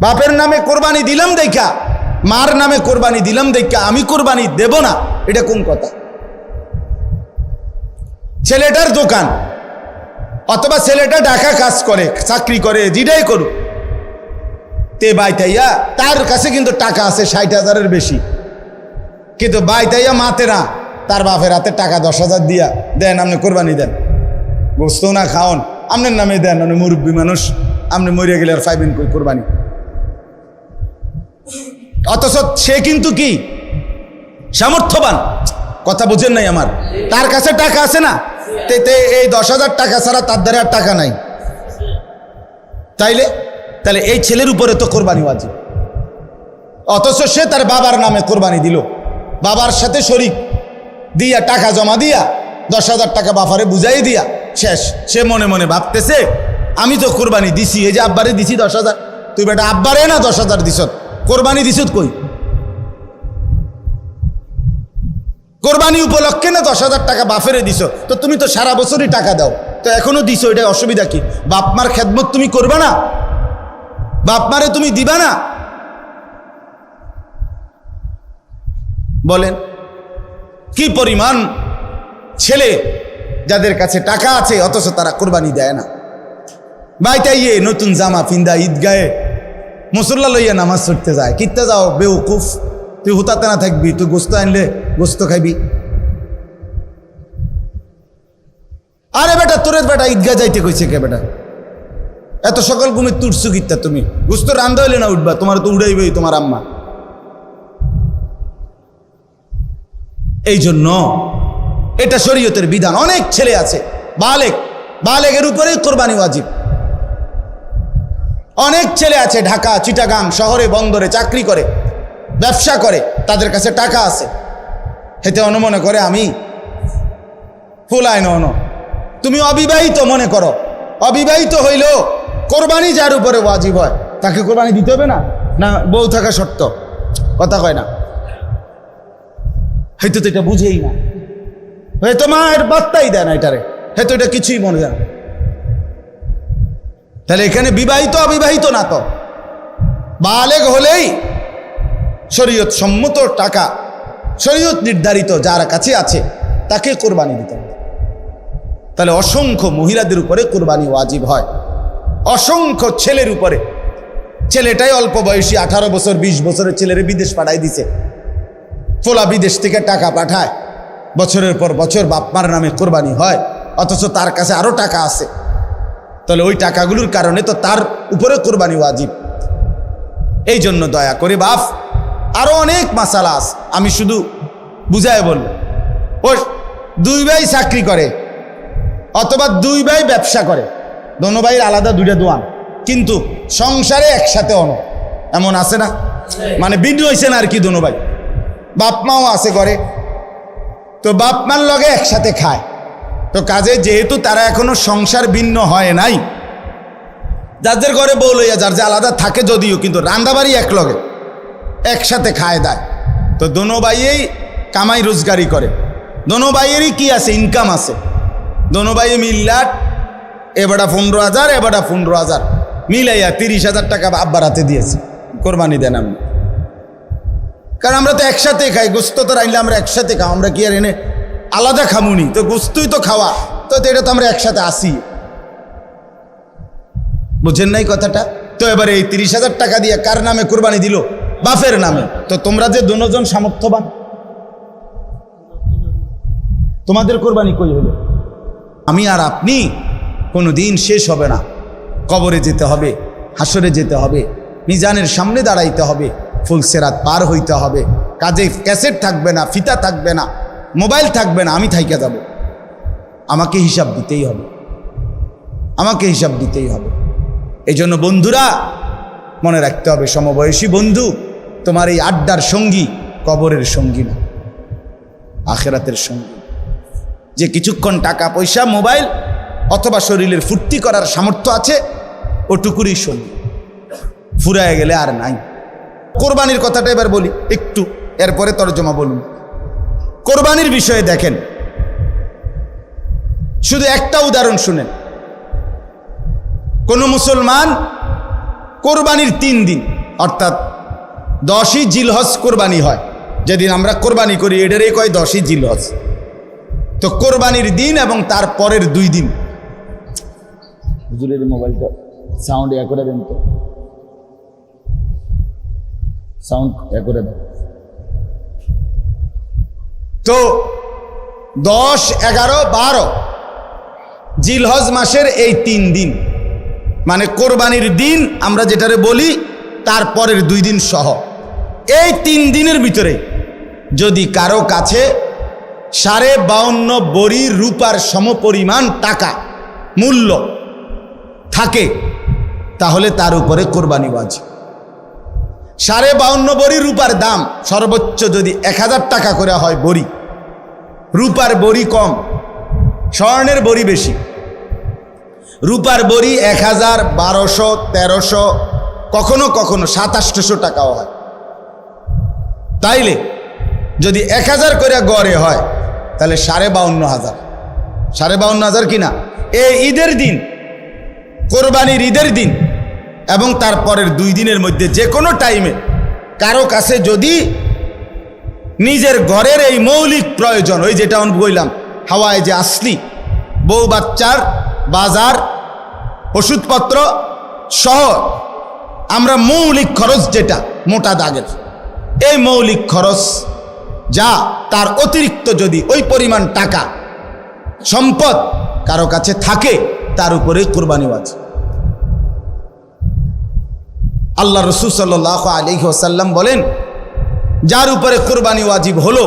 বাপের নামে কোরবানি দিলাম দেখা, মার নামে কোরবানি দিলাম দেখা আমি কোরবানি দেব না, এটা কোন কথা? ছেলেটার দোকান অথবা ছেলেটা ঢাকা কাজ করে, চাকরি করে, যেটাই করুক, তে বাইতাইয়া তার কাছে কিন্তু টাকা আছে 60,000-এর বেশি, কিন্তু বাইতাইয়া মাতে না, তার বাপের হাতে টাকা 10,000 দিয়া দেন, আপনি কোরবানি দেন, গোস্ত না খাওন, আপনার নামে দেন, আপনি মুরব্বী মানুষ, আপনি মরিয়া গেলে আর পাইবেন কই কোরবানি? অথচ সে কিন্তু কি সামর্থ্যবান, কথা বুঝেন নাই আমার, তার কাছে টাকা আছে না, এই 10,000 টাকা ছাড়া তার দ্বারা আর টাকা নাই। তাহলে এই ছেলের উপরে তো কোরবানি ওয়াজিব, অথচ সে তার বাবার নামে কোরবানি দিল, বাবার সাথে শরিক দিয়া টাকা জমা দিয়া 10,000 টাকা বাফারে বুঝাই দিয়া শেষ। সে মনে মনে ভাবতেছে আমি তো কোরবানি দিছি, এই যে আব্বারে দিছি 10,000, তুই বেটা আব্বারে না 10,000 দিছ, কোরবানি দিছ কই? কোরবানি উপলক্ষে না 10,000 টাকা বাফেরে দিছ, তো তুমি তো সারা বছরই টাকা দাও, তো এখনো দিছো, এটা অসুবিধা কি? বাপ মার খেদমত তুমি করবা না? বাপ মারে তুমি দিবা না? বলেন কি পরিমাণ ছেলে যাদের কাছে টাকা আছে অথচ তারা কোরবানি দেয় না। বাইতাইয়ে নতুন জামা ফিন্দা ঈদগাহে মুসল্লা লইয়া নামাজ পড়তে যায়, কিত্তে যাও বেউকুফ, তুই হুতাতে না থাকবি, তুই গোস্ত আনলে গোস্ত খাইবি। আরে বেটা তোরে বেটা ঈদগাহ যাইতে কইছে কে বেটা? এত সকাল ঘুমে তুরছু কিত্তা তুমি? গোস্ত রান্ধা হইলে না উঠবা, তোমার তো উড়াইবেই তোমার আম্মা। এই জন্য এটা শরীয়তের বিধান। অনেক ছেলে আছে বালেগের উপরেই কোরবানি ওয়াজিব। অনেক ছেলে আছে ঢাকা, চিটাগাং শহরে, বন্দরে চাকরি করে, ব্যবসা করে, তাদের কাছে টাকা আছে, হেতে অনুমনে করে আমি ফুলাই ন। তুমি অবিবাহিত মনে করো, অবিবাহিত হইলেও কোরবানি যার উপরে ওয়াজিব হয় তাকে কোরবানি দিতে হবে না? না বউ থাকা শর্ত? কথা কয় না, হয়তো তো এটা বুঝেই না, হয়তো মায়ের বার্তাই দেয় না এটারে, হয়তো এটা কিছুই মনে যায় না। তাহলে এখানে বিবাহিত অবিবাহিত না, তো বালেগ হলেই শরীয়ত সম্মত টাকা, শরীয়ত নির্ধারিত যার কাছে আছে তাকে কোরবানি দিতে হবে। তাহলে অসংখ্য মহিলাদের উপরে কোরবানি ওয়াজিব হয়, অসংখ্য ছেলের উপরে। ছেলেটাই অল্প বয়সী 18 বছর 20 বছরের ছেলেরে বিদেশ পাঠাই দিছে, ফোলা বিদেশ থেকে টাকা পাঠায়, বছরের পর বছর বাপমার নামে কোরবানি হয়, অথচ তার কাছে আরো টাকা আছে। তাহলে ওই টাকাগুলোর কারণে তো তার উপরে কোরবানি ওয়াজিব। এই জন্য দয়া করে বাপ, আরো অনেক মাসালা আছে, আমি শুধু বুঝায় বলবো। ও 2 ভাই চাকরি করে অথবা 2 ভাই ব্যবসা করে, দোনো ভাইয়ের আলাদা 2টা দোয়ান, কিন্তু সংসারে একসাথে অন, এমন আছে না? মানে ভিন্ন হয়েছে না আর কি, দোনো ভাই, বাপ মাও আছে ঘরে, তো বাপ মার লগে একসাথে খায়। তো কাজে যেহেতু তারা এখনো সংসার ভিন্ন হয় নাই, যাদের ঘরে বউ লইয়া যার যে আলাদা থাকে যদিও, কিন্তু রান্দাবাড়ি এক লগে একসাথে খায় দেয়। তো দোনো ভাইয়েই কামাই রোজগারি করে, দোনো ভাইয়েরই কি আছে, ইনকাম আছে। দোনো ভাই মিল্লাট, এবারটা 15,000, এবারটা 15,000 মিলাইয়া 30,000 টাকা আব্বার হাতে দিয়েছে, কোরবানি দেন আমি। কারণ আমরা তো একসাথে খাই, গোস্ত তো রাইলে আমরা একসাথে খাও, আমরা কি আর এনে আলাদা খামুনি? তো গোস্তই তো খাওয়া, তো এটা তো আমরা একসাথে আসি, বুঝেন নাই কথাটা? তো এবারে এই 30,000 টাকা দিয়ে কার নামে কোরবানি দিল? বাপের নামে। তো তোমরা যে দুজন সামর্থ্যবান, তোমাদের কোরবানি কই হলো? আমি আর আপনি কোনো দিন শেষ হবে না, কবরে যেতে হবে, হাসরে যেতে হবে, মিজানের সামনে দাঁড়াইতে হবে, ফুলসেরাত পার হইতে হবে, কাজে ক্যাসেট থাকবে না, ফিতা থাকবে না, মোবাইল থাকবে না, আমি থাইকা যাব। আমাকে হিসাব দিতেই হবে, আমাকে হিসাব দিতেই হবে। এই জন্য বন্ধুরা মনে রাখতে হবে, সমবয়সী বন্ধু, তোমার এই আড্ডার সঙ্গী কবরের সঙ্গী না, আখেরাতের সঙ্গী। যে কিছুক্ষণ টাকা পয়সা, মোবাইল অথবা শরীরের ফুর্তি করার সামর্থ্য আছে, ওটুকুরই সঙ্গী, ফুরায় গেলে আর নাই। কোরবানির কথাটা এবার বলি একটু, এরপরে তর্জমা বলুন। কোরবানির বিষয়ে দেখেন, শুধু একটা উদাহরণ শুনেন। কোন মুসলমান কোরবানির 3 দিন অর্থাৎ 10ই জিলহজ কোরবানি হয়, যেদিন আমরা কোরবানি করি এটারই কয় 10ই জিলহজ। তো কোরবানির দিন এবং তার পরের 2 দিন। হুজুরের মোবাইলটা সাউন্ড করে দেন তো, সাউন্ড করে দেন। তো 10, 11, 12 জিলহজ মাসের এই 3 দিন, মানে কোরবানির দিন আমরা যেটারে বলি তারপরের 2 দিন সহ, এই 3 দিনের ভিতরে যদি কারো কাছে 52.5 বড়ি রূপার সমপরিমাণ টাকা মূল্য থাকে তাহলে তার উপরে কোরবানি ওয়াজিব। 52.5 বড়ি রূপার দাম সর্বোচ্চ যদি 1000 টাকা করে হয় বড়ি, রূপার বড়ি কম, স্বর্ণের বড়ি বেশি। রূপার বড়ি 1000, 1200, 1300, কখনো কখনো 2700 টাকাও হয়। তাইলে যদি 1000 করে গড়ে হয় তাহলে 52,500, 52,500 কিনা এই ঈদের দিন, কোরবানির ঈদের দিন এবং তারপরের 2 দিনের মধ্যে যে কোনো টাইমে কারো কাছে যদি নিজের ঘরের এই মৌলিক প্রয়োজন, ওই যেটা আমি বললাম হাওয়ায় যে আসলি, বউ বাচ্চার বাজার, ওষুধপত্র সহ আমরা মৌলিক খরচ যেটা মোটা দাগের, এই মৌলিক খরচ যা তার অতিরিক্ত যদি ওই পরিমাণ টাকা সম্পদ কারো কাছে থাকে তার উপরে কোরবানি ওয়াজিব। আল্লাহ রাসূল সাল্লাল্লাহু আলাইহি ওয়াসাল্লাম বলেন, যার উপরে কোরবানি ওয়াজিব হলো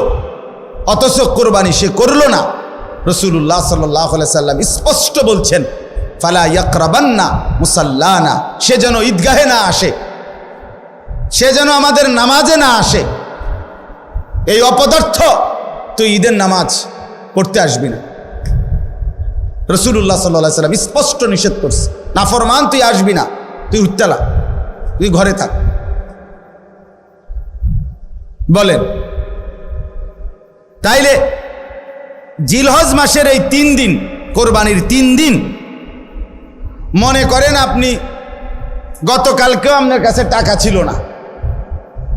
অথচ কোরবানি সে করলো না, রাসূলুল্লাহ সাল্লাল্লাহু আলাইহি ওয়াসাল্লাম স্পষ্ট বলছেন, ফালা ইয়াকরাবান্না মুসাল্লানা, সে যেন ঈদগাহে না আসে, সে যেন আমাদের নামাজে না আসে। এই অপদার্থ তুই ঈদের নামাজ পড়তে আসবি না। রাসূলুল্লাহ সাল্লাল্লাহু আলাইহি ওয়াসাল্লাম স্পষ্ট নিষেধ করছে, নাফরমান তুই আসবি না, তুই উত্তালা, তুই ঘরে থাক। বলেন, তাইলে জিলহজ মাসের এই 3 দিন, কোরবানির 3 দিন, মনে করেন আপনি গতকালকেও আপনার কাছে টাকা ছিল না,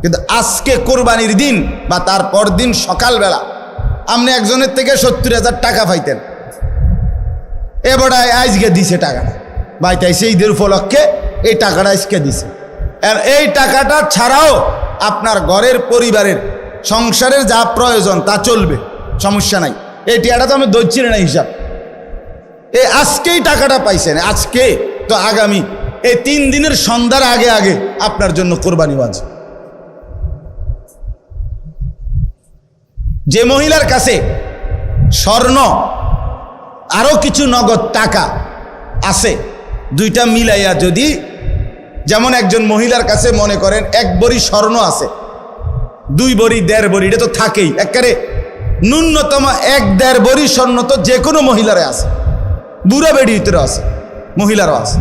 কিন্তু আজকে কোরবানির দিন বা তারপর দিন সকালবেলা আপনি একজনের থেকে 70,000 টাকা পাইতেন, এবার আজকে দিছে টাকাটা, বাইতাইছে ঈদের উপলক্ষে এই টাকাটা আজকে দিছে। আর এই টাকাটা ছাড়াও আপনার ঘরের পরিবারের সংসারের যা প্রয়োজন তা চলবে, সমস্যা নাই। এই টাকাটা তো আমি ধরছি না হিসাব, এই আজকেই টাকাটা পাইছেন, আজকে তো আগামী এই 3 দিনের সন্ধ্যার আগে আগে আপনার জন্য কোরবানি ওয়াজিব। যে মহিলার কাছে স্বর্ণ আরো কিছু নগদ টাকা আছে, 2টা মিলাইয়া যদি, যেমন একজন মহিলার কাছে মনে করেন 1 বড়ি স্বর্ণ আছে, 2 বড়ি, 1.5 বড়ি, এটা তো থাকেই, একেবারে ন্যূনতম 1-1.5 বড়ি স্বর্ণ তো যে কোনো মহিলারে আছে, বুড়া বেড়ির ভিতরে আছে, মহিলারও আছে,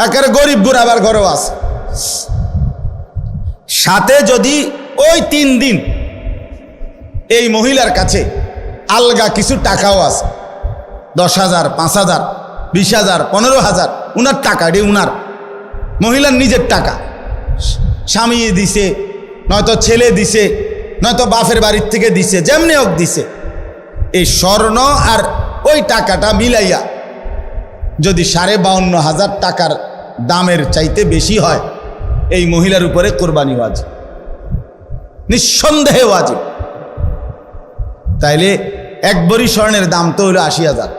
একেবারে গরিব বুড়া আবার ঘরেও আছে। সাথে যদি ওই 3 দিন এই মহিলার কাছে আলগা কিছু টাকাও আছে, 10,000, 5,000, 20,000, 15,000, উনার টাকা, এটি উনার মহিলার নিজের টাকা, স্বামী দিছে, নয়তো ছেলে দিছে, নয়তো বাপের বাড়ির থেকে দিছে, যেমনি হোক দিছে, এই স্বর্ণ আর ওই টাকাটা মিলাইয়া যদি 52,500 টাকার দামের চাইতে বেশি হয়, এই মহিলার উপরে কোরবানি ওয়াজিব, নিঃসন্দেহে ওয়াজিব। তাইলে 1 বড়ি স্বর্ণের দাম তো হলো 80,000,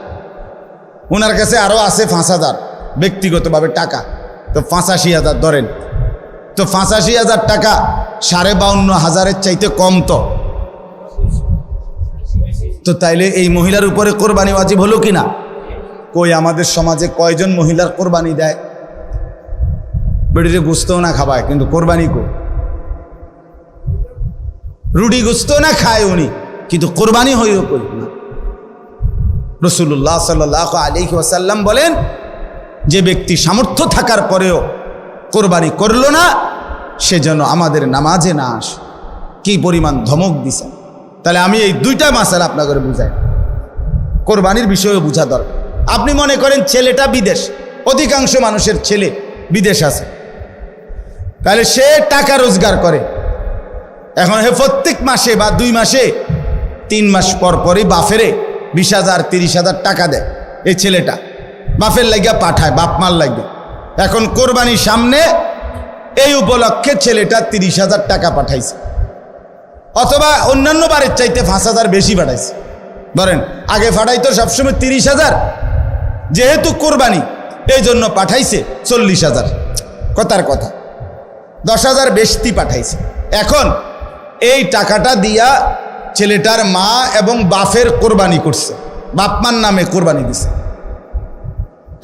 ওনার কাছে আরও আছে 5,000 ব্যক্তিগতভাবে টাকা, তো 85,000 ধরেন, তো 85,000 টাকা 52,500-এর চাইতে কম, তো তাইলে এই মহিলার উপরে কোরবানি ওয়াজিব হলো কিনা? কই আমাদের সমাজে কয়জন মহিলার কোরবানি দেয়? বেড়িতে গুস্তও না খাবায়, কিন্তু কোরবানি কো, রুটি গুস্ত না খায় উনি, কিন্তু কোরবানি হইও কই না। রাসূলুল্লাহ সাল্লাল্লাহু আলাইহি ওয়াসাল্লাম বলেন, যে ব্যক্তি সামর্থ্য থাকার পরেও কোরবানি করলো না, সে যেন আমাদের নামাজে না আসে। কি পরিমাণ ধমক দিছে! তাহলে আমি এই 2টা মাসালা আপনাকে বুঝাই, কোরবানির বিষয়েও বুঝা দরকার। আপনি মনে করেন ছেলেটা বিদেশ, অধিকাংশ মানুষের ছেলে বিদেশ আছে, তাহলে সে টাকা রোজগার করে, এখন হে প্রত্যেক মাসে বা 2 মাসে 3 মাস পর পরই বাফেরে 20,000 30,000 টাকা দেয়। এই ছেলেটা বাপের লাগিয়া পাঠায়, বাপ মার লাগবে। এখন কোরবানির সামনে এই উপলক্ষে ছেলেটা 30,000 টাকা পাঠাইছে, অথবা অন্যান্য বারের চাইতে 5,000 বেশি পাঠাইছে। ধরেন আগে পাঠাইতো সবসময় 30,000, যেহেতু কোরবানি এই জন্য পাঠাইছে 40,000, কথার কথা 10,000 বেশি পাঠাইছে। এখন এই টাকাটা দিয়া ছেলেটার মা এবং বাপের কোরবানি করছে, বাপ মার নামে কোরবানি দিছে।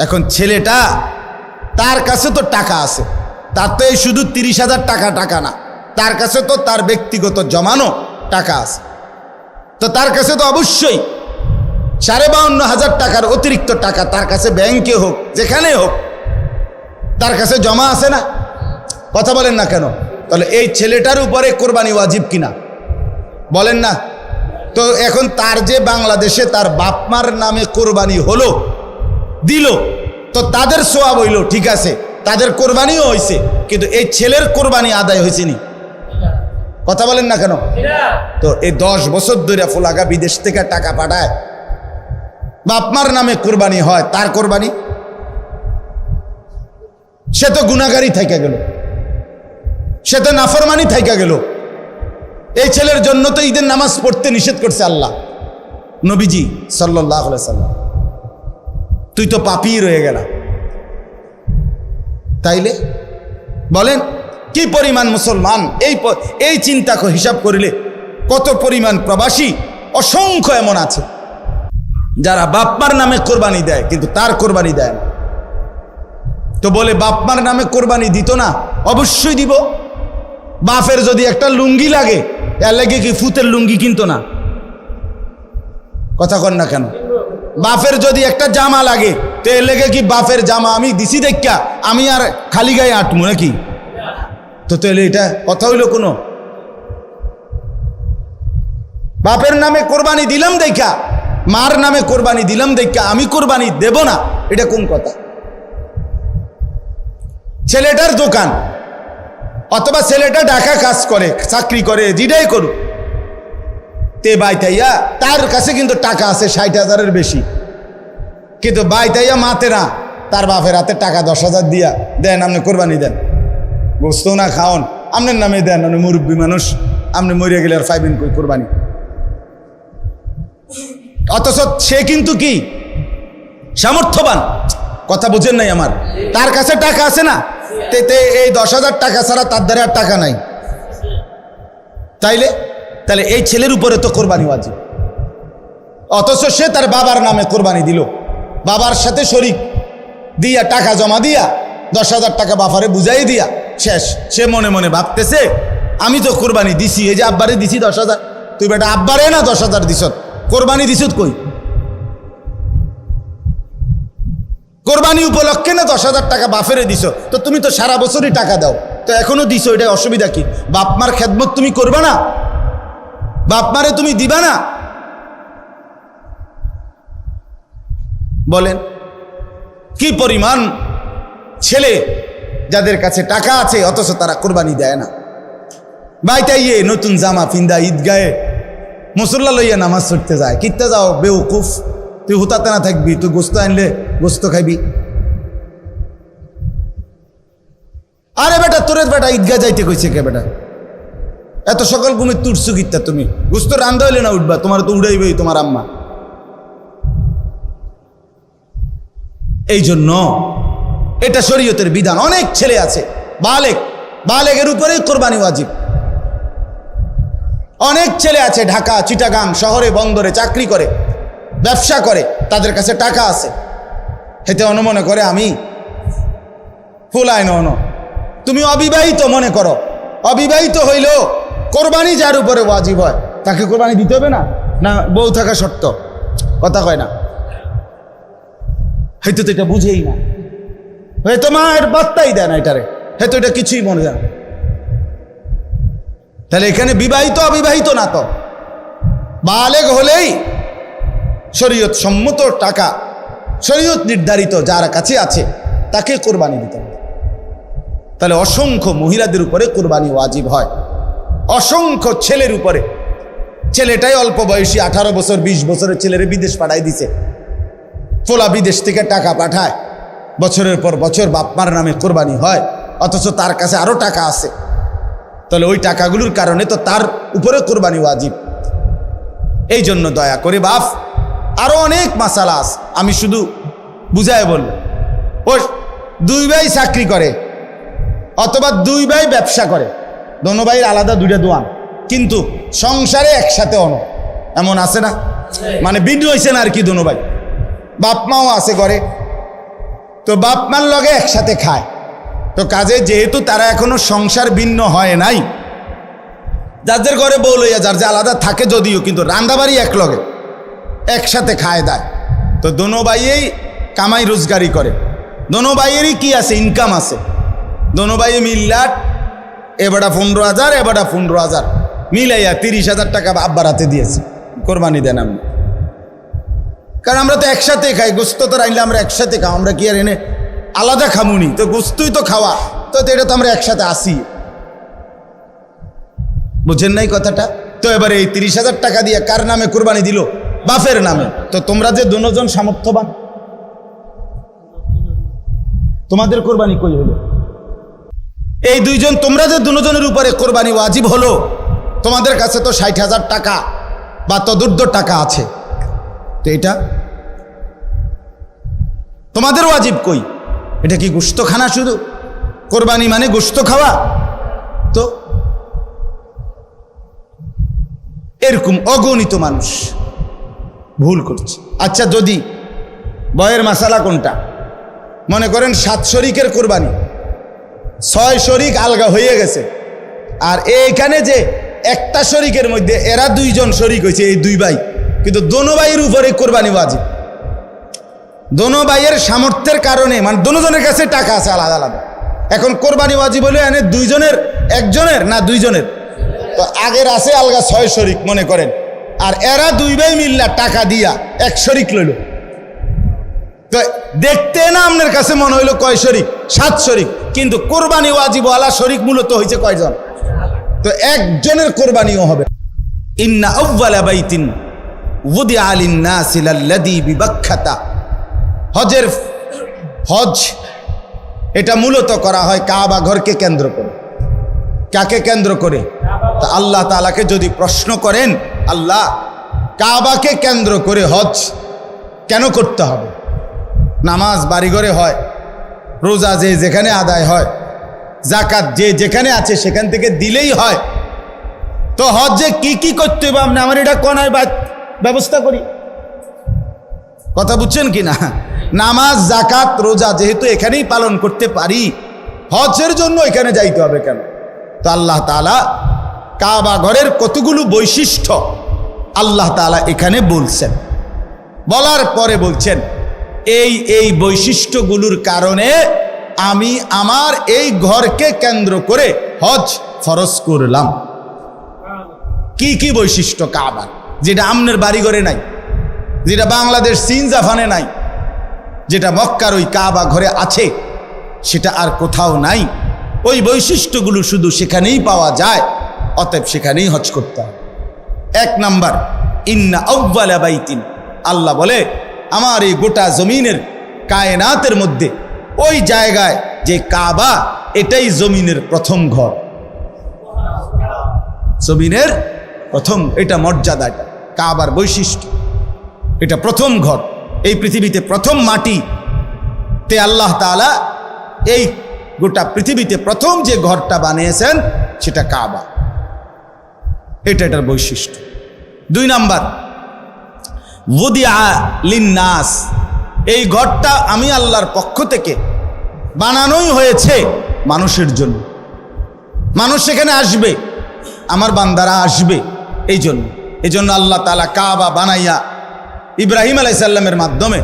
এখন ছেলেটা, তার কাছে তো টাকা আছে, তার তো এই শুধু 30,000 টাকা না, তার কাছে তো তার ব্যক্তিগত জমানো টাকা আছে। তো তার কাছে তো অবশ্যই 52,500 টাকার অতিরিক্ত টাকা তার কাছে ব্যাংকে হোক যেখানে হোক তার কাছে জমা আছে না? কথা বলেন না কেন? তাহলে এই ছেলেটার উপরে কোরবানি ওয়াজিব কিনা বলেন না? তো এখন তার যে বাংলাদেশে তার বাপ মার নামে কোরবানি হলো, দিল, তো তাদের সোয়াব হইল, ঠিক আছে, তাদের কোরবানিও হয়েছে, কিন্তু এই ছেলের কোরবানি আদায় হয়েছে নি? কথা বলেন না কেন? তো এই 10 বছর ধরে ফুলাগা বিদেশ থেকে টাকা পাঠায়, বাপ মার নামে কোরবানি হয়, তার কোরবানি? সে তো গুনাহগারী থাইকা গেল, সে তো নাফরমানি থাইকা গেল। এই ছেলের জন্য তো ঈদের নামাজ পড়তে নিষেধ করছে আল্লাহ, নবীজি সাল্লাল্লাহু আলাইহি সাল্লাম। তুই তো পাপী রয়ে গেল। তাইলে বলেন কি পরিমাণ মুসলমান, এই চিন্তা হিসাব করিলে কত পরিমাণ প্রবাসী অসংখ্য এমন আছে যারা বাপমার নামে কোরবানি দেয় কিন্তু তার কোরবানি দেয় না। তো বলে বাপমার নামে কোরবানি দিত না? অবশ্যই দিব। বাপের যদি একটা লুঙ্গি লাগে, এর লাগে কি ফুতের লুঙ্গি কিনতো না? কথা কন না কেন? বাপের যদি একটা জামা লাগে, তো এর লেগে কি বাপের জামা আমি দিছি দেখা আমি আর খালি গায়ে আটমু নাকি? তো তাহলে এটা কথা হইল কোনো? বাপের নামে কোরবানি দিলাম দেখা, মার নামে কোরবানি দিলাম দেখা আমি কোরবানি দেব না, এটা কোন কথা? ছেলেটার দোকান অথবা ছেলেটা ঢাকা কাজ করে, চাকরি করে, যেটাই করুক, তে বাইতাইয়া তার কাছে কিন্তু টাকা আছে 60,000-এর বেশি, কিন্তু বাইতাইয়া মাতে না, তার বাপের হাতে টাকা 10,000 দিয়া দেন, আপনি কোরবানি দেন, বুঝতো না খাওন আপনার নামে দেন, আপনি মুরব্বী মানুষ, আপনি মরিয়া গেলে আর পাইবেন কই কোরবানি? অথচ সে কিন্তু কি সামর্থ্যবান, কথা বুঝেন নাই আমার? তার কাছে টাকা আছে না, এই 10,000 টাকা ছাড়া তার দ্বারা আর টাকা নাই। তাহলে এই ছেলের উপরে তো কোরবানি ওয়াজিব, অথচ সে তার বাবার নামে কোরবানি দিল, বাবার সাথে শরিক দিয়া টাকা জমা দিয়া 10,000 টাকা বাপারে বুঝাই দিয়া শেষ। সে মনে মনে ভাবতেছে আমি তো কোরবানি দিছি, এই যে আব্বারে দিছি 10,000, তুই বেটা আব্বারে না 10,000 দিস, কোরবানি দিস কই? কোরবানি উপলক্ষে না 10,000 টাকা বাপেরে দিছ, তো তুমি তো সারা বছরই টাকা দাও, তো এখনো দিছো, এটা অসুবিধা কি? বাপমার খেদমত তুমি করবে না? বাপমারে তুমি দিবা না? বলেন কি পরিমাণ ছেলে যাদের কাছে টাকা আছে অথচ তারা কোরবানি দেয় না। বাইতাইয়ে নতুন জামা পিন্দা ঈদগাহে মুসল্লা লইয়া নামাজ পড়তে যায়, কিত্তে যাও বেউকুফ, তুই হুতাতে না থাকবি, তুই গোস্ত আনলে গোস্ত খাইবি। আরে বেটা তোরে বেটা ঈদগাহ যাইতে কইছে কে বেটা? এত সকাল ঘুমে তুটছু কিত্তা তুমি? গোস্ত রান্ধা হইলে না উঠবা, তোমার তো উড়াইবেই তোমার আম্মা। এই জন্য এটা শরীয়তের বিধান। অনেক ছেলে আছে বালেগের উপরেই কোরবানি ওয়াজিব। অনেক ছেলে আছে ঢাকা, চিটাগাং শহরে, বন্দরে চাকরি করে, ব্যবসা করে, তাদের কাছে টাকা আছে, হেতে অনুমনে করে আমি ফুলাই ন। তুমি অবিবাহিত মনে করো, অবিবাহিত হইলেও কোরবানি যার উপরে ওয়াজিব হয় তাকে কোরবানি দিতে হবে না? না বউ থাকা শর্ত? কথা কয় না, হয়তো তো এটা বুঝেই না, হয়তো মা এর বার্তাই দেয় না এটারে, হয়তো এটা কিছুই মনে যায় না। তাহলে এখানে বিবাহিত অবিবাহিত না, তো বালেগ হলেই শরীয়ত সম্মত টাকা, শরীয়ত নির্ধারিত যার কাছে আছে তাকে কোরবানি দিতে হবে। তাহলে অসংখ্য মহিলাদের উপরে কোরবানি ওয়াজিব হয়, অসংখ্য ছেলের উপরে। ছেলেটাই অল্প বয়সী, 18 বছর 20 বছরের ছেলেরে বিদেশ পাঠাই দিছে, ফোলা বিদেশ থেকে টাকা পাঠায়, বছরের পর বছর বাপমার নামে কোরবানি হয়, অথচ তার কাছে আরো টাকা আছে। তাহলে ওই টাকাগুলোর কারণে তো তার উপরে কোরবানি ওয়াজিব। এই জন্য দয়া করে বাপ, আরো অনেক মাসালা আছে, আমি শুধু বুঝায় বলল। ও 2 ভাই চাকরি করে অথবা 2 ভাই ব্যবসা করে, দোনো ভাইয়ের আলাদা 2টা দোয়ান, কিন্তু সংসারে একসাথে অন, এমন আছে না? মানে ভিন্ন হয়েছে না আর কি, দোনো ভাই, বাপ মাও আছে করে, তো বাপ মার লগে একসাথে খায়। তো কাজে যেহেতু তারা এখনো সংসার ভিন্ন হয় নাই, যাদের ঘরে বউ লইয়া যার যে আলাদা থাকে যদিও, কিন্তু রান্দাবাড়ি এক লগে একসাথে খায় দেয়। তো দোনো ভাইয়েই কামাই রোজগারি করে, দোনো ভাইয়েরই কি আছে, ইনকাম আছে। দোনো ভাই মিল্লাট, এবারটা 15,000, এবারটা 15,000 মিলাইয়া 30,000 টাকা আব্বার হাতে দিয়েছে, কোরবানি দেন আমি। কারণ আমরা তো একসাথে খাই, গোস্ত তো রাইলে আমরা একসাথে খাও, আমরা কি আর এনে আলাদা খামুনি? তো গোস্তই তো খাওয়া, তো এটা তো আমরা একসাথে আসি। বুঝেন নাই কথাটা? তো এবারে এই 30,000 টাকা দিয়ে কার নামে কোরবানি দিল? বাপের নামে। তো তোমরা যে দুজন সামর্থ্যবান, তোমাদের কোরবানি কই হলো? এই 2 জন, তোমরা যে দুজনের উপরে কোরবানি ওয়াজিব হলো, তোমাদের কাছে তো 60,000 টাকা বা তদুর্ধ টাকা আছে, তো এটা তোমাদের ওয়াজিব কই? এটা কি গোশত খানা? শুধু কোরবানি মানে গোশত খাওয়া? তো এরকম অগণিত মানুষ ভুল করছে। আচ্ছা, যদি বয়ের মাসালা কোনটা? মনে করেন 7 শরিকের কোরবানি, 6 শরিক আলগা হয়ে গেছে, আর এইখানে যে একটা শরিকের মধ্যে এরা 2 জন শরিক হয়েছে, এই 2 ভাই, কিন্তু দোনো ভাইয়ের উপরে কোরবানি ওয়াজিব। দোনো ভাইয়ের সামর্থ্যের কারণে, মানে দোনো জনের কাছে টাকা আছে আলাদা আলাদা, এখন কোরবানি ওয়াজিব হলে এনে 2 জনের, একজনের না 2 জনের? তো আগের আছে আলগা 6 শরিক মনে করেন, আর এরা 2 ভাই মিল্লা টাকা দিয়া 1 শরিক লইল। তো দেখতে না আপনার কাছে মনে হইলো কয় শরিক? 7 শরিক, কিন্তু কোরবানি ওয়াজিব আলা শরিক মূলত হয়েছে কয়জন? তো একজনের কোরবানিও হবে। ইন্না আউওয়ালা বাইতিন উদিআ লিন-নাসি লাল্লাযী বিবাক্কাতা, হজ এটা মূলত করা হয় কাবা ঘরকে কেন্দ্র করে। কাকে কেন্দ্র করে? তা আল্লাহ তাআলাকে যদি প্রশ্ন করেন, আল্লাহ কাবাকে কেন্দ্র করে হজ কেন করতে হবে? নামাজ বাড়িঘরে হয়, রোজা যে যেখানে আদায় হয়, জাকাত যে যেখানে আছে সেখান থেকে দিলেই হয়, তো হজে কি কি করতে হবে? আপনি আমার এটা কোনায় ব্যবস্থা করি, কথা বুঝছেন কি না? নামাজ জাকাত রোজা যেহেতু এখানেই পালন করতে পারি, হজের জন্য এখানে যাইতে হবে কেন? তো আল্লাহ তাআলা কাবা ঘরের কতগুলো বৈশিষ্ট্য আল্লাহ তাআলা এখানে বলছেন, বলার পরে বলছেন এই বৈশিষ্ট্যগুলোর কারণে আমি আমার এই ঘরকে কেন্দ্র করে হজ ফরজ করলাম। কি কি বৈশিষ্ট্য কাবার, যেটা আমনের বাড়িঘরে নাই, যেটা বাংলাদেশ চীন জাপানে নাই, যেটা মক্কার ওই কাবা ঘরে আছে, সেটা আর কোথাও নাই। ওই বৈশিষ্ট্যগুলো শুধু সেখানেই পাওয়া যায়, অতএব সেখানেই হজ করতে হবে। 1 নাম্বার, ইন্না আউওয়ালা বাইতিন, আল্লাহ বলে আমার এই গোটা জমিনের কায়নাতের মধ্যে ওই জায়গায় যে কাবা, এটাই জমিনের প্রথম ঘর, জমিনের প্রথম, এটা মর্যাদা, এটা কাবার বৈশিষ্ট্য, এটা প্রথম ঘর। এই পৃথিবীতে প্রথম মাটি তে আল্লাহ তাআলা এই গোটা পৃথিবীতে প্রথম যে ঘরটা বানিয়েছেন সেটা কাবা, এটার বৈশিষ্ট্য। 2 নাম্বার, উদিআ লিন-নাস, এই ঘরটা আমি আল্লাহর পক্ষ থেকে বানানোই হয়েছে মানুষের জন্য। মানুষ সেখানে আসবে, আমার বান্দারা আসবে, এই জন্য আল্লাহ তাআলা কাবা বানাইয়া ইব্রাহিম আলাইহিস সালামের মাধ্যমে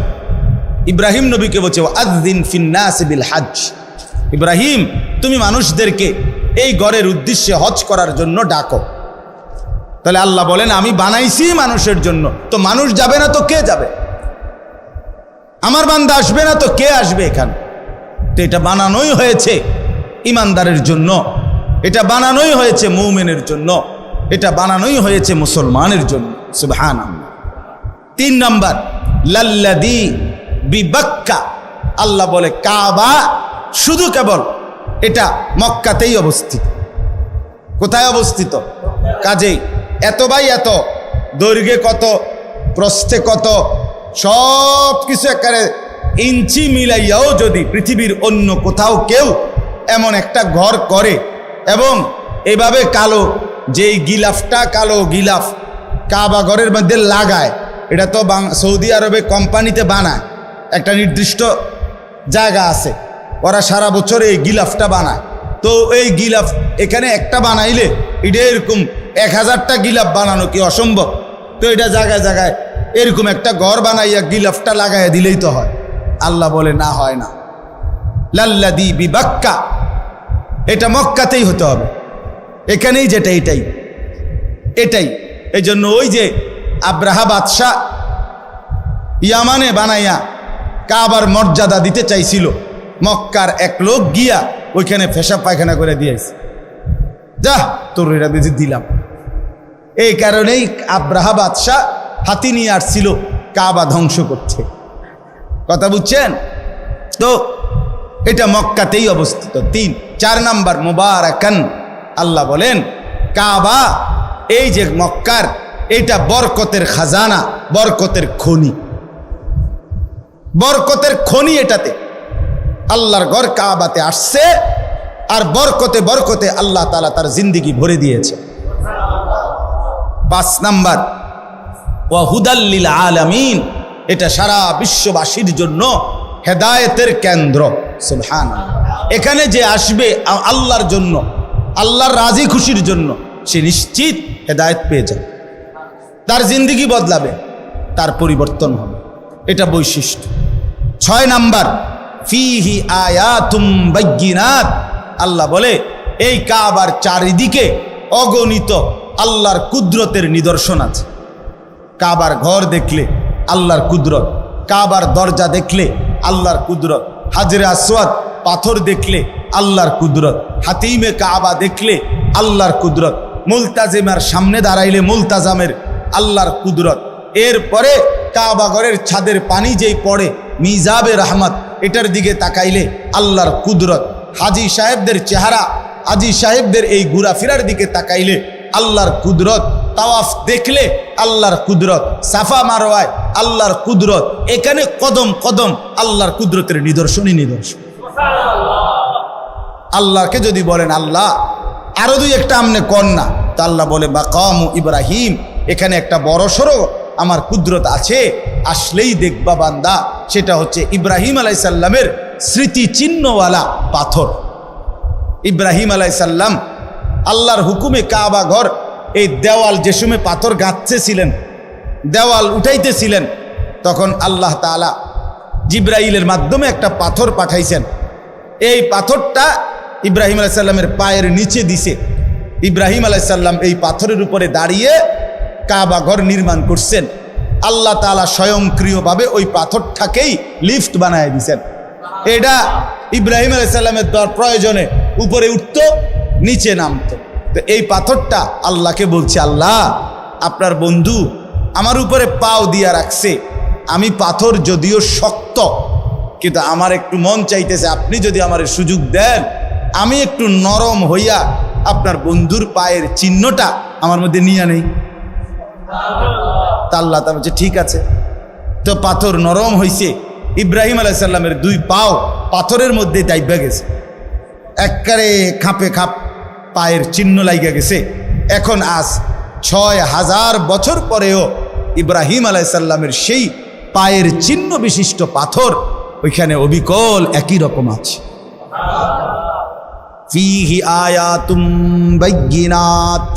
ইব্রাহিম নবীকে বলছে আযযিন ফিন-নাস বিল হজ, ইব্রাহিম তুমি মানুষদেরকে এই ঘরের উদ্দেশ্যে হজ করার জন্য ডাকো। তাহলে আল্লাহ বলেন আমি বানাইছি মানুষের জন্য, তো মানুষ যাবে না তো কে যাবে? আমার বান্দা আসবে না তো কে আসবে এখানে? তো এটা বানানোই হয়েছে ইমানদারের জন্য, এটা বানানোই হয়েছে মুমিনের জন্য, এটা বানানোই হয়েছে মুসলমানের জন্য। সুবহানাল্লাহ। 3 নাম্বার, লাল্লাযী বিবাক্কা, আল্লাহ বলে কাবা শুধু কেবল এটা মক্কাতেই অবস্থিত। কোথায় অবস্থিত? কাজেই এত বাই এত, দৈর্ঘ্যে কত, প্রস্থে কত, সব কিছু একেবারে ইঞ্চি মিলাইয়াও যদি পৃথিবীর অন্য কোথাও কেউ এমন একটা ঘর করে এবং এভাবে কালো, যেই গিলাফটা কালো গিলাফ কাবা ঘরের মধ্যে লাগায়, এটা তো সৌদি আরবে কোম্পানিতে বানায়, একটা নির্দিষ্ট জায়গা আছে, ওরা সারা বছর এই গিলাফটা বানায়। তো এই গিলাফ এখানে একটা বানাইলে এটা এরকম 1000টা গিলাফ বানানো কি অসম্ভব? তো এটা জায়গায় জায়গায় এরকম একটা ঘর বানাইয়া গিলাফটা লাগাইয়া দিলেই তো হয়। আল্লাহ বলে না, হয় না। লাল্লাযী বিবাক্কা, এটা মক্কাতেই হতে হবে, এখানেই যেটা এটাই এটাই। এই জন্য ওই যে আব্রাহা বাদশাহ ইয়ামানে বানাইয়া কাবার মর্যাদা দিতে চাইছিল, মক্কার এক লোক গিয়া ওইখানে পেশাব পায়খানা করে দিয়েছে, যা তোর এটা বেশি দিলাম। এই কারণেই আব্রাহা বাদশাহ হাতি নিয়ে আসছিল কাবা ধ্বংস করতে। কথা বুঝছেন তো? এটা মক্কাতেই অবস্থিত। 4 নাম্বার, মুবারাকান, আল্লাহ বলেন কাবা এই যে মক্কার, এটা বরকতের খাজানা, বরকতের খনি, বরকতের খনি। এটাতে আল্লাহর ঘর কাবাতে আসছে, আর বরকতে বরকতে আল্লাহ তাআলা তার জিন্দেগি ভরে দিয়েছে। 5 নাম্বার, ওয়া হুদাল লিল আলামিন, এটা সারা বিশ্ববাসীর জন্য হেদায়েতের কেন্দ্র। সুবহানাল্লাহ। এখানে যে আসবে আল্লাহর জন্য, আল্লাহর রাজি খুশির জন্য, সে নিশ্চিত হেদায়েত পেয়ে যাবে, তার জিন্দেগি বদলাবে, তার পরিবর্তন হবে। এটা বৈশিষ্ট্য। 6 নাম্বার, ফিহি আয়াতুম বাইয়িনাত, আল্লাহ বলে এই কাবার চারিদিকে অগণিত আল্লাহর কুদরতের নিদর্শন আছে। কাবার ঘর দেখলে আল্লাহর কুদরত, কাবার দরজা দেখলে আল্লাহর কুদরত, হাজরে আসওয়াদ পাথর দেখলে আল্লাহর কুদরত, হাতিমে কাবা দেখলে আল্লাহর কুদরত, মুলতাজিমের সামনে দাঁড়াইলে মুলতাজামের আল্লাহর কুদরত। এরপরে কাবা ঘরের ছাদের পানি যেই পড়ে মিজাবে রহমত, এটার দিকে তাকাইলে আল্লাহর কুদরত। হাজি সাহেবদের চেহারা, হাজি সাহেবদের এই ঘোরাফেরার দিকে তাকাইলে আল্লাহর কুদরত। তাওয়াফ দেখলে আল্লাহর কুদরত, সাফা মারওয়ায় আল্লাহর কুদরত। এখানে কদম কদম আল্লাহর কুদরতের নিদর্শনই নিদর্শন। আল্লাহকে যদি বলেন আল্লাহ আরো 2-1টা আমনে কন্যা, তা আল্লাহ বলে মাকামু ইব্রাহিম, এখানে একটা বড় সড়ো আমার কুদরত আছে, আসলেই দেখবা বান্দা। সেটা হচ্ছে ইব্রাহিম আলাইহিস সালামের স্মৃতি চিহ্নওয়ালা পাথর। ইব্রাহিম আলাইহিস সালাম আল্লাহর হুকুমে কাবা ঘর এই দেওয়াল যে সময় পাথর গাঁথতেছিলেন, দেওয়াল উঠাইতেছিলেন, তখন আল্লাহ তাআলা জিব্রাইলের মাধ্যমে একটা পাথর পাঠাইছেন। এই পাথরটা ইব্রাহিম আলাইহিস সালামের পায়ের নিচে দিছে। ইব্রাহিম আলাইহিস সালাম এই পাথরের উপরে দাঁড়িয়ে কাবা ঘর নির্মাণ করছেন। আল্লাহ তাআলা স্বয়ংক্রিয়ভাবে ওই পাথরটাকেই লিফট বানায় দিয়েছেন। এটা ইব্রাহিম আলাইহিস সালামের প্রয়োজনে উপরে উঠতো, নিচে নামতো। তো এই পাথরটা আল্লাহকে বলছে, আল্লাহ আপনার বন্ধু আমার উপরে পাও দিয়া রাখছে, আমি পাথর যদিও শক্ত, কিন্তু আমার একটু মন চাইতেছে আপনি যদি আমার সুযোগ দেন, আমি একটু নরম হইয়া আপনার বন্ধুর পায়ের চিহ্নটা আমার মধ্যে নিয়ে নেই। তা আল্লাহ তা বলছে ঠিক আছে। তো পাথর নরম হইছে, ইব্রাহিম আলাইহিস সালামের 2 পাও পাথরের মধ্যে দাইবা গেছে, একবারে খাপে খাপ পায়ের চিহ্ন লাইগা গেছে। এখন আজ 6000 বছর পরেও ইব্রাহিম আলাইহিস সালামের সেই পায়ের চিহ্ন বিশিষ্ট পাথর ওইখানে অবিকল একই রকম আছে। ফিহি আয়াতুম বাইয়িনাত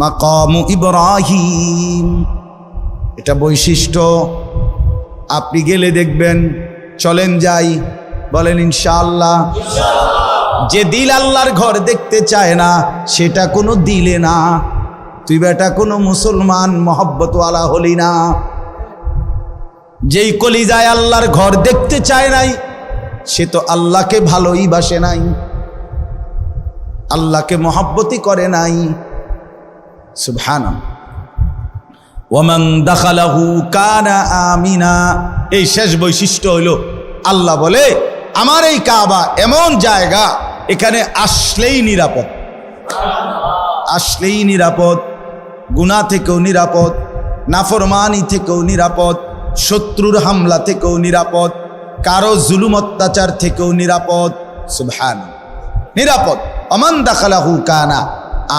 মাকামু ইব্রাহিম, এটা বৈশিষ্ট্য। আপনি গেলে দেখবেন। চলেন যাই, বলেন ইনশাআল্লাহ। যে দিল আল্লাহর ঘর দেখতে চায় না, সেটা কোনো দিলে না। তুই বেটা কোনো মুসলমান মহব্বতওয়ালা হলি না। যেই কলিজায় আল্লাহর ঘর দেখতে চায় নাই, সে তো আল্লাহকে ভালোই বাসে নাই। আল্লাহকে মহব্বতই করে নাই। সুবহানাল্লাহ। ওয়ামান দাখালাহু কানা আমিনা, এই শেষ বৈশিষ্ট্য হইল আল্লাহ বলে আমার এই কাবা এমন জায়গা, এখানে আসলেই নিরাপদ, আসলেই নিরাপদ, গুনাহ থেকেও নিরাপদ, নাফরমানি থেকেও নিরাপদ, শত্রুর হামলা থেকেও নিরাপদ, কারো জুলুম অত্যাচার থেকেও নিরাপদ। সুবহানাল্লাহ, নিরাপদ। ওমান দাখালাহু কানা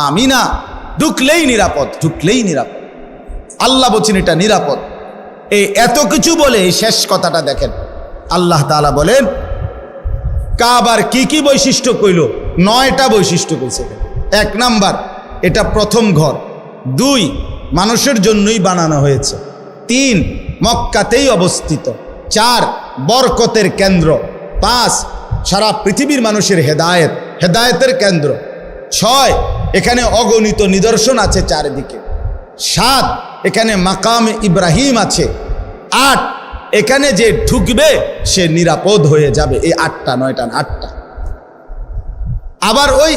আমিনা, ঢুকলেই নিরাপদ, ঢুকলেই নিরাপদ। আল্লাহ বলছেন এটা নিরাপদ। এই এত কিছু বলে এই শেষ কথাটা দেখেন, আল্লাহ তাআলা বলেন কাবার কি কি বৈশিষ্ট্য কইল? 9টা বৈশিষ্ট্য কইছে। 1 নাম্বার, এটা প্রথম ঘর। 2, মানুষের জন্যই বানানো হয়েছে। 3, মক্কাতেই অবস্থিত। 4, বরকতের কেন্দ্র। 5, সারা পৃথিবীর মানুষের হেদায়েতের কেন্দ্র। 6, এখানে অগণিত নিদর্শন আছে চারিদিকে। 7, এখানে মাকাম ইব্রাহিম আছে। 8, এখানে যে ঢুকবে সে নিরাপদ হয়ে যাবে। এই 8টা, 9টা, 8টা। আবার ওই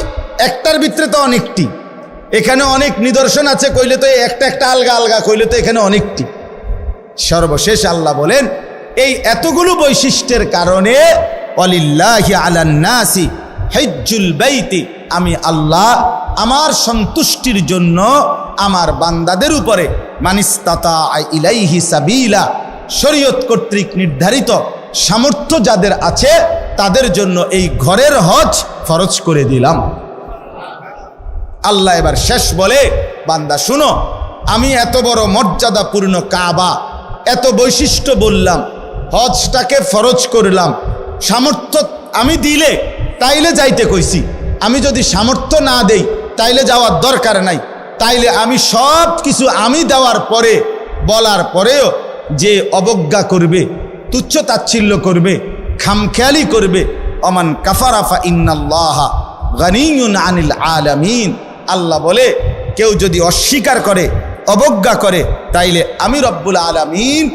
একটার ভিতরে তো অনেকটি, এখানে অনেক নিদর্শন আছে কইলে তো একটা একটা আলগা আলগা কইলে তো এখানে অনেকটি। সর্বশেষ আল্লাহ বলেন এই এতগুলো বৈশিষ্ট্যের কারণে ওয়ালিল্লাহি আলান নাসি হিজ্জুল বাইতি, আমি আল্লাহ আমার সন্তুষ্টির জন্য আমার বান্দাদের উপরে মানিস্তাতা ইলাইহি সাবিলা, শরীয়ত কর্তৃক নির্ধারিত সামর্থ্য যাদের আছে তাদের জন্য এই ঘরের হজ ফরজ করে দিলাম। আল্লাহ এবার শেষ বলে বান্দা শুনো, আমি এত বড় মর্যাদাপূর্ণ কাবা, এত বৈশিষ্ট্য বললাম, হজটাকে ফরজ করলাম, সামর্থ্য আমি দিলে তাইলে যাইতে কইছি, আমি যদি সামর্থ্য না দেই তাইলে যাওয়ার দরকার নাই। তাইলে আমি সব কিছু আমি দেওয়ার পরে বলার পরেও যে অবজ্ঞা করবে, তুচ্ছ তাচ্ছিল্য করবে, খামখেয়ালি করবে, ওমান কাফারা ফা ইন্নাল্লাহা গানিয়্যুন আনিল আলামিন, আল্লাহ বলে কেউ যদি অস্বীকার করে, অবজ্ঞা করে, তাইলে আমি রব্বুল আলামিন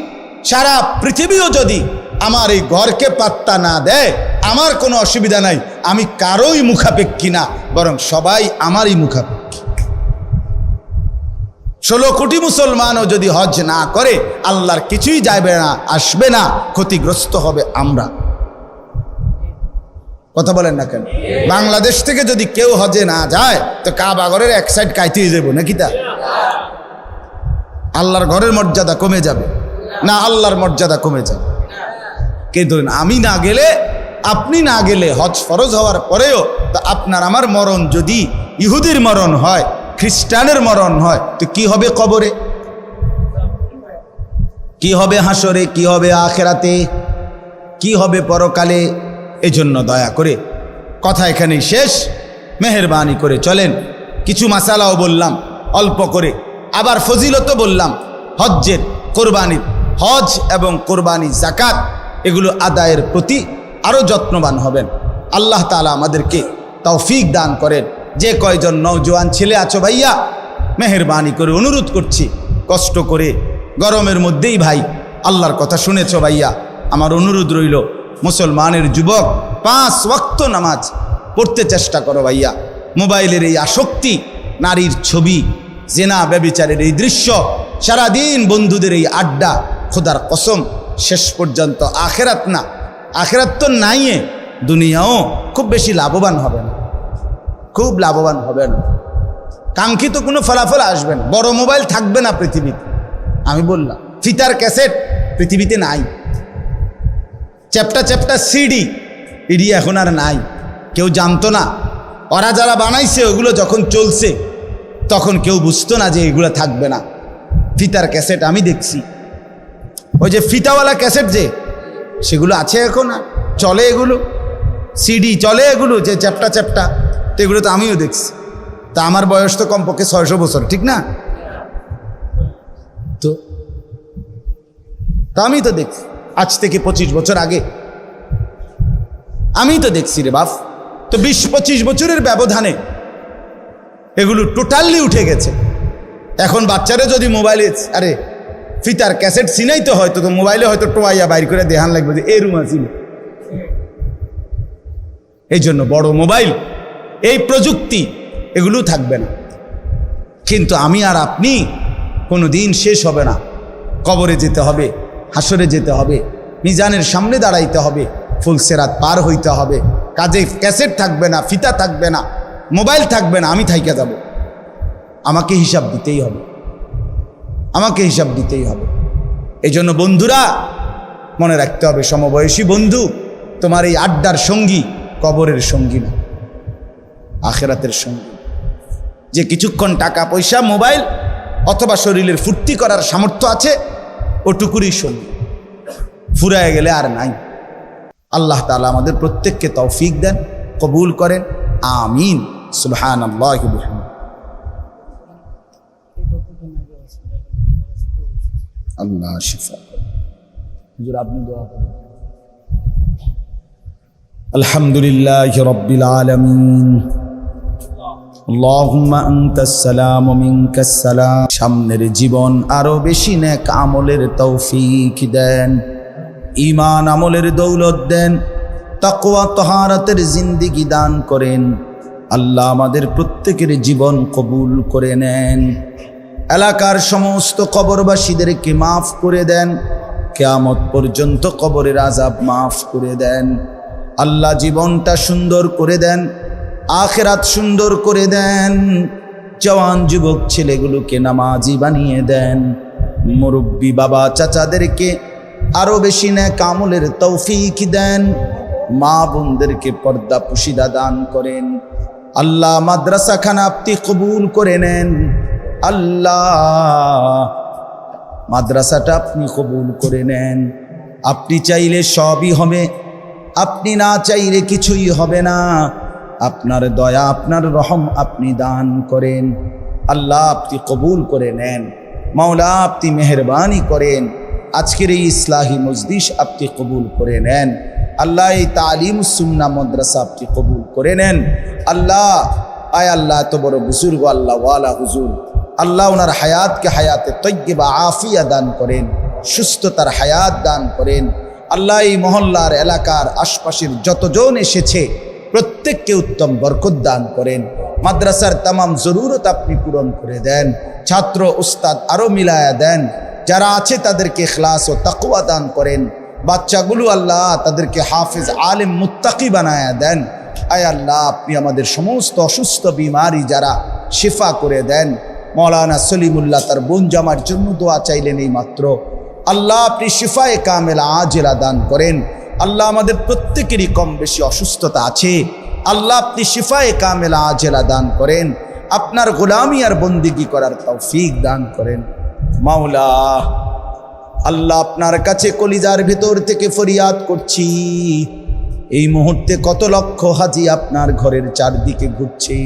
সারা পৃথিবীও যদি আমার এই ঘরকে পাত্তা না দেয় আমার কোনো অসুবিধা নাই, আমি কারোই মুখাপেক্ষী না, বরং সবাই আমারই মুখাপেক্ষী। 16 কোটি মুসলমানও যদি হজ না করে আল্লাহর কিছুই যাবে না, আসবে না, ক্ষতিগ্রস্ত হবে আমরা। কথা বলেন না কেন? বাংলাদেশ থেকে যদি কেউ হজে না যায় তো কাবা ঘরের এক সাইড কাইতে যাবো নাকি? তা আল্লাহর ঘরের মর্যাদা কমে যাবে না? আল্লাহর মর্যাদা কমে যাবে। কিন্তু আমি না গেলে, আপনি না গেলে, হজ ফরজ হওয়ার পরেও তা আপনার আমার মরণ যদি ইহুদির মরণ হয়, খ্রিস্টানের মরণ হয়, তো কি হবে কবরে, কি হবে হাসরে, কি হবে আখেরাতে, কি হবে পরকালে? এজন্য দয়া করে কথা এখানেই শেষ। মেহেরবানি করে চলেন, কিছু মাসালাও বললাম অল্প করে, আবার ফজিলতও বললাম হজ্জের, কোরবানির। হজ এবং কোরবানি, যাকাত এগুলো আদায়ের প্রতি আরও যত্নবান হবেন। আল্লাহ তাআলা আমাদেরকে তৌফিক দান করেন। যে কয়জন নওজোয়ান ছেলে আছো ভাইয়া, মেহেরবানি করে অনুরোধ করছি, কষ্ট করে গরমের মধ্যেই ভাই আল্লাহর কথা শুনেছো ভাইয়া, আমার অনুরোধ রইল মুসলমানের যুবক 5 ওয়াক্ত নামাজ পড়তে চেষ্টা করো ভাইয়া। মোবাইলের এই আসক্তি, নারীর ছবি, জেনা ব্যভিচারের এই দৃশ্য, সারাদিন বন্ধুদের এই আড্ডা, খোদার কসম শেষ পর্যন্ত আখেরাত না, আখেরাত তো নাইয়ে, দুনিয়াও খুব বেশি লাভবান হবে না, খুব লাভবান হবে না। কাঙ্ক্ষিত কোনো ফলাফল আসবে না। বড় মোবাইল থাকবে না পৃথিবীতে, আমি বললাম। ফিতার ক্যাসেট পৃথিবীতে নাই, চ্যাপ্টা চ্যাপ্টা সিডি ইডি এখন আর নাই, কেউ জানতো না। ওরা যারা বানাইছে ওগুলো যখন চলছে তখন কেউ বুঝতো না যে এগুলো থাকবে না। ফিতার ক্যাসেট আমি দেখছি, ওই যে ফিতাওয়ালা ক্যাসেট যে, সেগুলো আছে এখন, চলে এগুলো, সিডি চলে এগুলো, যে চ্যাপ্টা চ্যাপ্টা, তো এগুলো তো আমিও দেখছি। তা আমার বয়স তো কমপক্ষে 600 বছর, ঠিক না? তো আমি তো দেখছি আজ থেকে 25 বছর আগে, আমি তো দেখছি রে বাপ। তো 20-25 বছরের ব্যবধানে এগুলো টোটালি উঠে গেছে। এখন বাচ্চারা যদি মোবাইলে, আরে ফিতার ক্যাসেট চিনাইতে হয়তো, তো মোবাইলে হয়তো টোয়াইয়া বাইর করে দেখান লাগবে যে এই রুম আছিল। এই জন্য বড় মোবাইল এই প্রযুক্তি এগুলো থাকবে না। কিন্তু আমি আর আপনি কোনো দিন শেষ হবে না। কবরে যেতে হবে, হাসরে যেতে হবে, মিজানের সামনে দাঁড়াইতে হবে, ফুলসেরাত পার হইতে হবে। কাজে ক্যাসেট থাকবে না, ফিতা থাকবে না, মোবাইল থাকবে না, আমি থাইকা যাব। আমাকে হিসাব দিতেই হবে, আমাকে হিসাব দিতেই হবে। এই জন্য বন্ধুরা মনে রাখতে হবে, সমবয়সী বন্ধু তোমার এই আড্ডার সঙ্গী কবরের সঙ্গী না, আখেরাতের সঙ্গী। যে কিছুক্ষণ টাকা পয়সা, মোবাইল অথবা শরীরের ফুর্তি করার সামর্থ্য আছে, ওটুকুরই সঙ্গী, ফুরায় গেলে আর নাই। আল্লাহ তাআলা আমাদের প্রত্যেককে তৌফিক দেন, কবুল করেন, আমিন। সুবহানাল্লাহি ওয়া বিহামদিহি। আল্লাহ শিফা। হুজুর আপনি দোয়া করেন। আলহামদুলিল্লাহি রাব্বিল আলামিন। আল্লাহুম্মা আনতাস সালাম ওয়া মিনকাস সালাম। সামনের জীবন আরো বেশি নেক আমলের তৌফিক দেন, ঈমান আমলের দৌলত দেন, তাকওয়া তাহারাতের জিন্দেগি দান করেন। আল্লাহ আমাদের প্রত্যেকের জীবন কবুল করে নেন। এলাকার সমস্ত কবরবাসীদেরকে মাফ করে দেন, কিয়ামত পর্যন্ত কবরের আযাব মাফ করে দেন। আল্লাহ জীবনটা সুন্দর করে দেন, আখিরাত সুন্দর করে দেন। জওয়ান যুবক ছেলেগুলোকে নামাজি বানিয়ে দেন। মুরব্বী বাবা চাচাদেরকে আরো বেশি নেক আমলের তৌফিক দেন। মা বোনদেরকে পর্দা পুশিদা দান করেন। আল্লাহ মাদ্রাসাখানা আপনি কবুল করে নেন। আল্লাহ মাদ্রাসাটা আপনি কবুল করে নেন। আপনি চাইলে সবই হবে, আপনি না চাইলে কিছুই হবে না। আপনার দয়া, আপনার রহম আপনি দান করেন। আল্লাহ আপনি কবুল করে নেন। মাওলা আপনি মেহরবানি করেন। আজকের এই ইসলাহি মজলিস আপনি কবুল করে নেন। আল্লাহ এই তালিমুস সুন্নাহ মাদ্রাসা আপনি কবুল করে নেন। আল্লাহ আয় আল্লাহ এত বড় বুজুর্গ আল্লাহ ওয়ালা হুজুর, আল্লাহ ওনার হায়াতকে হায়াতে তয়্যিবা আফিয়া দান করেন, সুস্থতার হায়াত দান করেন। আল্লাহ এই মহল্লার এলাকার আশপাশের যতজন এসেছে প্রত্যেককে উত্তম বরকত দান করেন। মাদ্রাসার তামাম জরুরত আপনি পূরণ করে দেন। ছাত্র উস্তাদ আরো মিলায়া দেন। যারা আছে তাদেরকে ইখলাস ও তাকওয়া দান করেন। বাচ্চাগুলো আল্লাহ তাদেরকে হাফেজ আলেম মুত্তাকি বানায়া দেন। আয় আল্লাহ আপনি আমাদের সমস্ত অসুস্থ বিমারি যারা শিফা করে দেন। মৌলানা সলিমুল্লাহ তার বোন জামার জন্য দোয়া চাইলেন এই মাত্র। আল্লাহ আপনি শিফায়ে কামেলা আজেলা দান করেন। আল্লাহ আমাদের প্রত্যেকেরই কম বেশি অসুস্থতা আছে, আল্লাহ আপনি শিফায়ে কামেলা আজেলা দান করেন। আপনার গোলামি আর বন্দিগি করার তৌফিক দান করেন। মাওলা আল্লাহ আপনার কাছে কলিজার ভেতর থেকে ফরিয়াদ করছি, এই মুহূর্তে কত লক্ষ হাজি আপনার ঘরের চারদিকে ঘুরছে।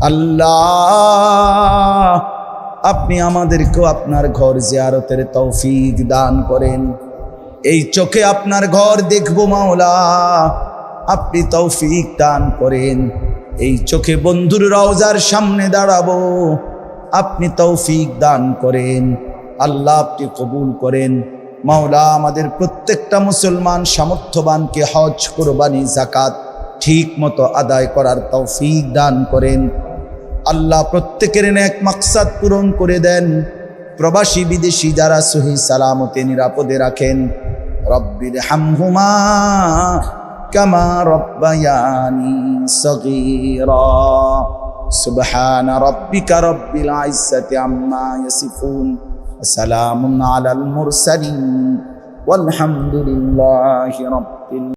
আল্লাহ আপনি আমাদেরকেও আপনার ঘর জিয়ারতের তৌফিক দান করেন। এই চোখে আপনার ঘর দেখবো মাওলা, আপনি তৌফিক দান করেন। এই চোখে বন্ধুর রওজার সামনে দাঁড়াবো, আপনি তৌফিক দান করেন। আল্লাহ আপনি কবুল করেন। মাওলা আমাদের প্রত্যেকটা মুসলমান সামর্থ্যবানকে হজ, কুরবানি, যাকাত ঠিক মতো আদায় করার তৌফিক দান করেন। আল্লাহ প্রত্যেকের নেক মাকসাদ পূরণ করে দেন। প্রবাসী বিদেশি যারা সহি সালামতে নিরাপদে রাখেন, রব্বির হামহুমা কামা রব্বায়ানি সগীরা। সুবহানা রাব্বিকা রব্বিল ইজ্জাতি আম্মা ইয়াসিফুন, সালামুন আলাল মুরসালিন, ওয়ালহামদুলিল্লাহি রাব্বিল